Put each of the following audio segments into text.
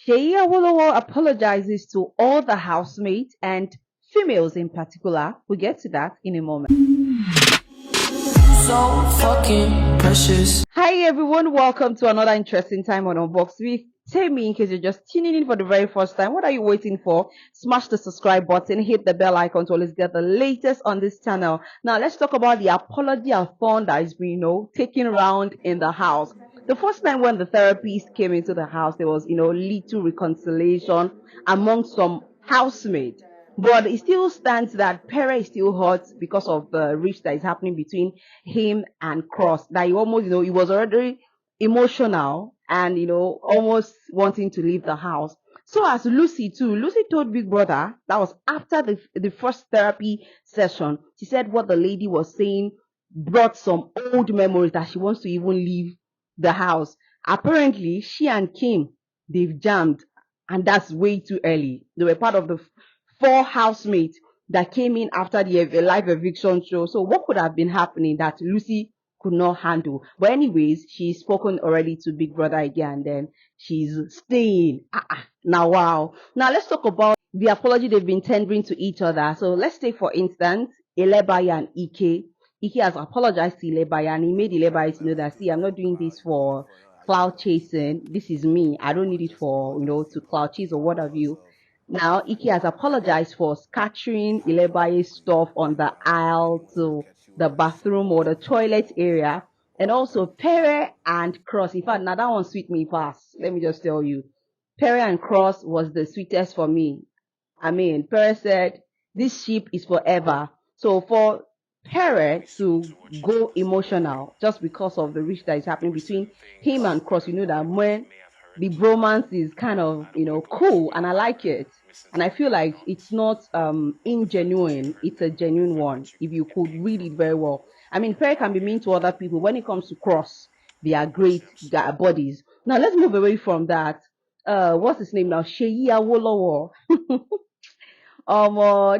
Seyi apologizes to all the housemates and females in particular. We'll get to that in a moment. So fucking precious. Hi everyone, welcome to another interesting time on Unbox with Seyi. In case you're just tuning in for the very first time, what are you waiting for? Smash the subscribe button, hit the bell icon to always get the latest on this channel. Now let's talk about the apology and fun that is being, taken around in the house. The first time when the therapist came into the house, there was, little reconciliation among some housemates. But it still stands that Pere is still hurt because of the rift that is happening between him and Cross. That he almost, he was already emotional and, almost wanting to leave the house. So as Lucy too, Lucy told Big Brother, that was after the first therapy session, she said what the lady was saying brought some old memories that she wants to even leave the house. Apparently, she and Kim, they've jammed, and that's way too early. They were part of the 4 housemates that came in after the live eviction show. So what could have been happening that Lucy could not handle? But anyways, she's spoken already to Big Brother again, and then she's staying. Now, wow. Now let's talk about the apology they've been tendering to each other. So let's take, for instance, Ilebaye and Ike. Ike has apologized to Ilebaye, and he made Ilebaye to know that, see, I'm not doing this for cloud chasing. This is me. I don't need it for, to cloud chase or what have you. Now, Ike has apologized for scattering Ilebaye's stuff on the aisle to the bathroom or the toilet area. And also, Pere and Cross. In fact, now that one sweet me pass. Let me just tell you. Pere and Cross was the sweetest for me. I mean, Pere said, this ship is forever. So for Pere to go emotional just because of the rift that is happening between him and Cross, that when the bromance is kind of, cool, and I like it. And I feel like it's not ingenuine, it's a genuine one, if you could read it very well. I mean, Perry can be mean to other people. When it comes to Cross, they are great bodies. Now, let's move away from that. What's his name now? Seyi Awolowo.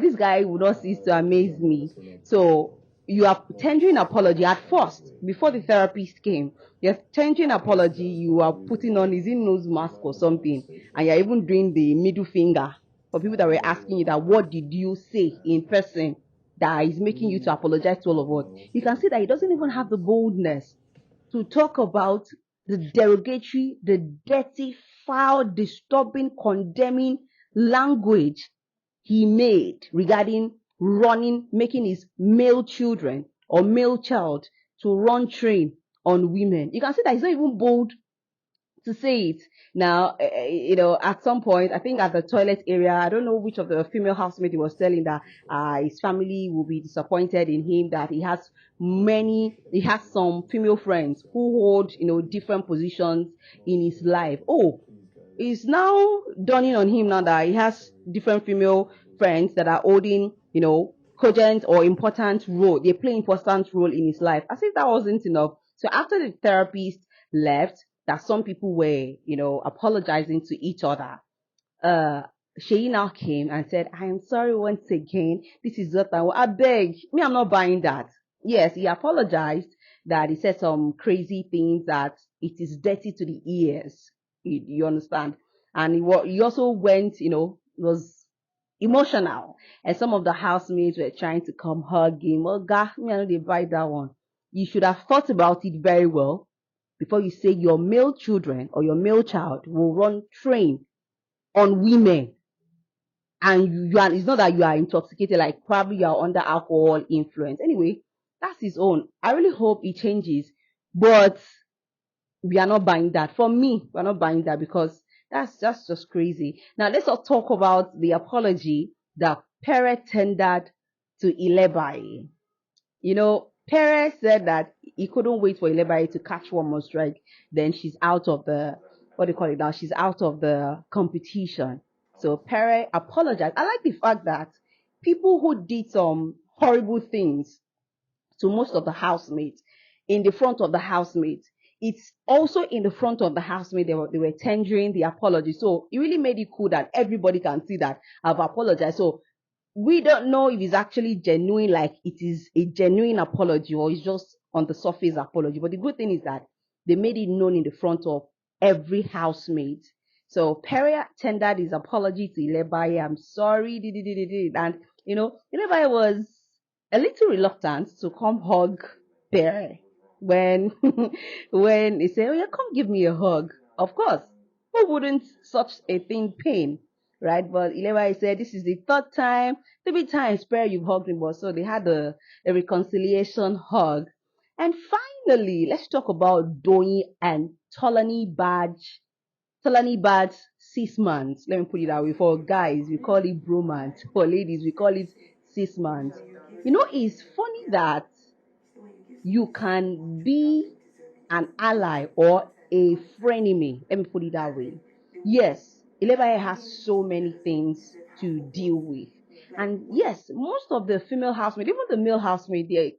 This guy would not cease to amaze me. So, you are tendering apology at first, before the therapist came. You're tendering apology, you are putting on his nose mask or something, and you're even doing the middle finger for people that were asking you that, what did you say in person that is making you to apologize to all of us? You can see that he doesn't even have the boldness to talk about the derogatory, the dirty, foul, disturbing, condemning language he made regarding making his male children or male child to run train on women. You can see that he's not even bold to say it. Now, at some point, I think at the toilet area, I don't know which of the female housemates he was telling that his family will be disappointed in him, that he has some female friends who hold, different positions in his life. Oh, it's now dawning on him now that he has different female friends that are holding, cogent or important role. They play important role in his life. As if that wasn't enough. So after the therapist left, that some people were, apologizing to each other. Seyi now came and said, I am sorry once again. This is what I beg. Me, I'm not buying that. Yes, he apologized that he said some crazy things, that it is dirty to the ears. You understand? And he also went, was emotional. And some of the housemates were trying to come hug him. Oh, God, me, I know they buy that one. You should have thought about it very well before you say your male children or your male child will run train on women. And it's not that you are intoxicated, like probably you are under alcohol influence. Anyway, that's his own. I really hope it changes. But we are not buying that. For me, we're not buying that, because that's just crazy. Now, let's all talk about the apology that Pere tendered to Ilebaye. Pere said that he couldn't wait for Ilebaye to catch one more strike. Then she's out of the, what do you call it now? She's out of the competition. So Pere apologized. I like the fact that people who did some horrible things to most of the housemates, in the front of the housemates, it's also in the front of the housemate they were tendering the apology. So it really made it cool that everybody can see that I've apologized. So we don't know if it's actually genuine, like it is a genuine apology, or it's just on the surface apology. But the good thing is that they made it known in the front of every housemate. So Perry tendered his apology to Ilebaye. I'm sorry, and Ilebaye was a little reluctant to come hug Perry when when he said, "Oh yeah, come give me a hug." Of course, who wouldn't such a thing pain, right? But Ilebaye said, "This is the third time, 3 times Perry you've hugged him." But so they had a reconciliation hug. And finally, let's talk about Doyin and Tolanibaj 6 months. Let me put it that way. For guys, we call it bromance. For ladies, we call it 6 months. It's funny that you can be an ally or a frenemy. Let me put it that way. Yes, Ilebaye has so many things to deal with. And yes, most of the female housemates, even the male housemates, they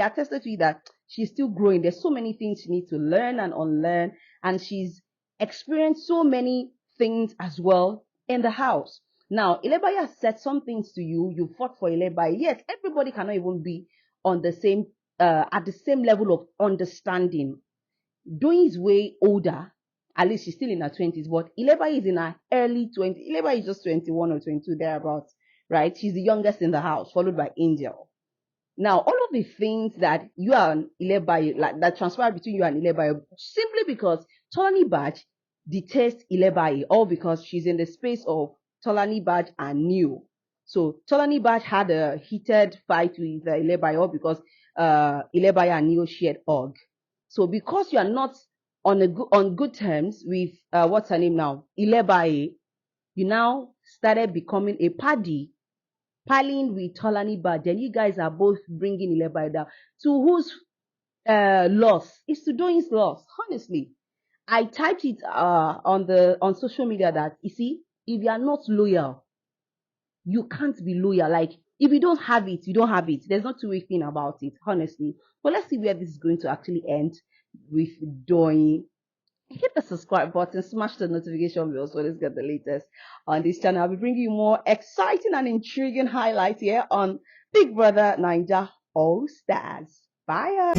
attested to you that she's still growing. There's so many things she needs to learn and unlearn, and she's experienced so many things as well in the house. Now, Ilebaye has said some things to you. You fought for Ilebaye. Yes, everybody cannot even be on the same at the same level of understanding. Doing his way older, at least she's still in her 20s, but Ilebaye is in her early 20s. Ilebaye is just 21 or 22, thereabouts, right? She's the youngest in the house, followed by Angel. Now, all of the things that you and Ilebaye, like that transpire between you and Ilebaye, simply because Tolanibaj detests Ilebaye, all because she's in the space of Tolanibaj and New. So Tolanibaj had a heated fight with Ilebaye, all because Ilebaye and New shared hug. So because you are not on good terms with what's her name now, Ilebaye, you now started becoming a paddy, piling with Tolanibaj. Then you guys are both bringing Ilebaye down. To whose loss? It's to Doyin's loss. Honestly, I typed it on social media that you see, if you are not loyal, you can't be loyal. Like, if you don't have it, you don't have it. There's no two-way thing about it, honestly. But let's see where this is going to actually end with Doyin. Hit the subscribe button, smash the notification bell so let's get the latest on this channel. I'll be bringing you more exciting and intriguing highlights here on Big Brother Naija All Stars. Bye.